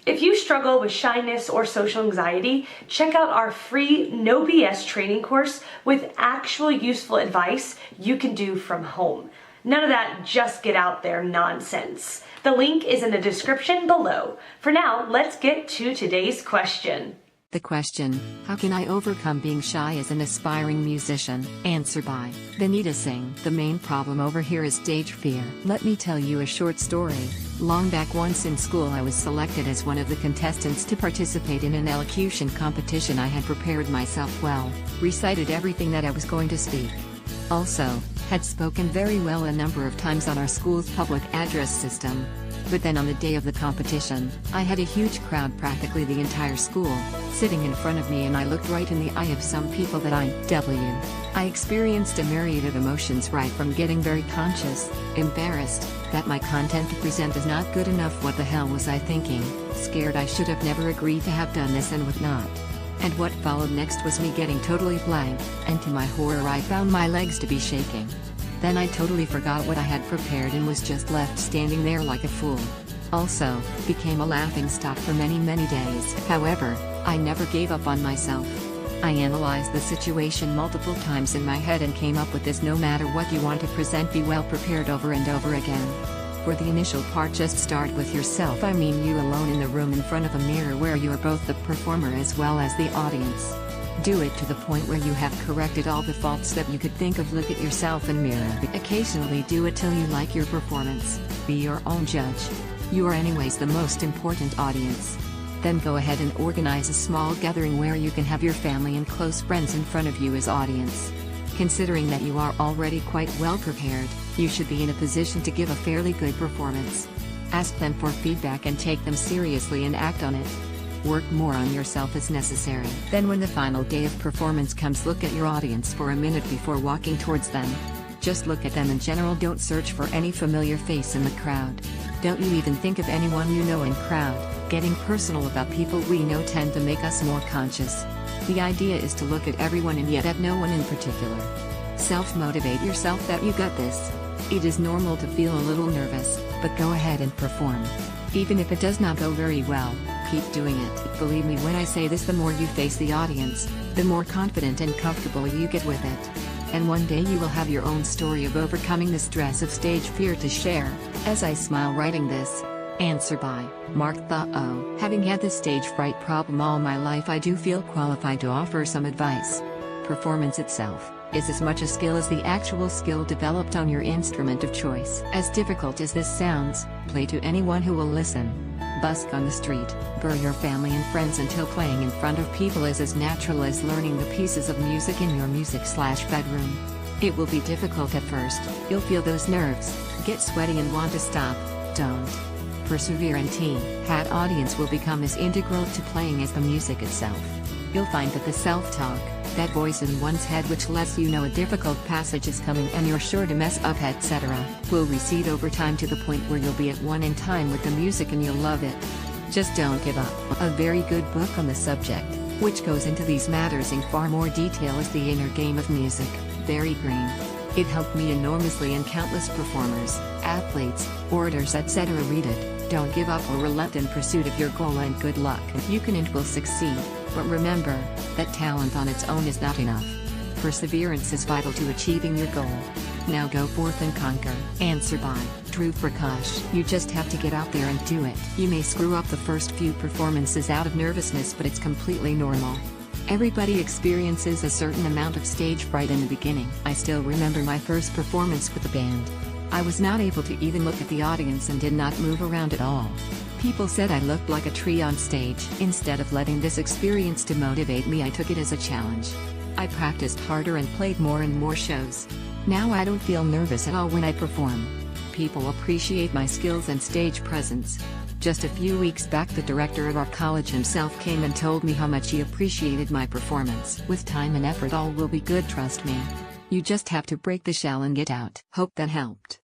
If you struggle with shyness or social anxiety, check out our free No BS training course with actual useful advice you can do from home. None of that just get out there nonsense. The link is in the description below. For now, let's get to today's question. The question, how can I overcome being shy as an aspiring musician? Answer by Vanita Singh. The main problem over here is stage fear. Let me tell you a short story. Long back once in school I was selected as one of the contestants to participate in an elocution competition. I had prepared myself well, recited everything that I was going to speak. Also, had spoken very well a number of times on our school's public address system. But then on the day of the competition, I had a huge crowd, practically the entire school, sitting in front of me, and I looked right in the eye of some people that I experienced a myriad of emotions, right from getting very conscious, embarrassed, that my content to present is not good enough, what the hell was I thinking, scared I should have never agreed to have done this, and whatnot. And what followed next was me getting totally blank, and to my horror I found my legs to be shaking. Then I totally forgot what I had prepared and was just left standing there like a fool. Also, became a laughingstock for many days. However, I never gave up on myself. I analyzed the situation multiple times in my head and came up with this: no matter what you want to present, be well prepared over and over again. For the initial part, just start with yourself. I mean you alone in the room in front of a mirror where you are both the performer as well as the audience. Do it to the point where you have corrected all the faults that you could think of. Look at yourself in mirror. Occasionally do it till you like your performance. Be your own judge. You are anyways the most important audience. Then go ahead and organize a small gathering where you can have your family and close friends in front of you as audience. Considering that you are already quite well prepared, you should be in a position to give a fairly good performance. Ask them for feedback and take them seriously and act on it. Work more on yourself as necessary. Then when the final day of performance comes, look at your audience for a minute before walking towards them. Just look at them in general, don't search for any familiar face in the crowd. Don't you even think of anyone you know in crowd. Getting personal about people we know tend to make us more conscious. The idea is to look at everyone and yet have no one in particular. Self-motivate yourself that you got this. It is normal to feel a little nervous, but go ahead and perform. Even if it does not go very well, keep doing it. Believe me when I say this, the more you face the audience, the more confident and comfortable you get with it. And one day you will have your own story of overcoming the stress of stage fear to share. As I smile writing this. Answer by Mark Thaw. Having had this stage fright problem all my life, I do feel qualified to offer some advice. Performance itself is as much a skill as the actual skill developed on your instrument of choice. As difficult as this sounds, play to anyone who will listen. Busk on the street, bore your family and friends until playing in front of people is as natural as learning the pieces of music in your music/bedroom. It will be difficult at first, you'll feel those nerves, get sweaty and want to stop. Don't. Persevere, and that audience will become as integral to playing as the music itself. You'll find that the self-talk, that voice in one's head which lets you know a difficult passage is coming and you're sure to mess up, etc., will recede over time to the point where you'll be at one in time with the music and you'll love it. Just don't give up. A very good book on the subject, which goes into these matters in far more detail, is The Inner Game of Music, Barry Green. It helped me enormously and countless performers, athletes, orators, etc. Read it. Don't give up or relent in pursuit of your goal, and good luck. You can and will succeed, but remember that talent on its own is not enough. Perseverance is vital to achieving your goal. Now go forth and conquer. Answer by Dhruv Prakash. You just have to get out there and do it. You may screw up the first few performances out of nervousness, but it's completely normal. Everybody experiences a certain amount of stage fright in the beginning. I still remember my first performance with the band. I was not able to even look at the audience and did not move around at all. People said I looked like a tree on stage. Instead of letting this experience demotivate me, I took it as a challenge. I practiced harder and played more and more shows. Now I don't feel nervous at all when I perform. People appreciate my skills and stage presence. Just a few weeks back, the director of our college himself came and told me how much he appreciated my performance. With time and effort, all will be good, trust me. You just have to break the shell and get out. Hope that helped.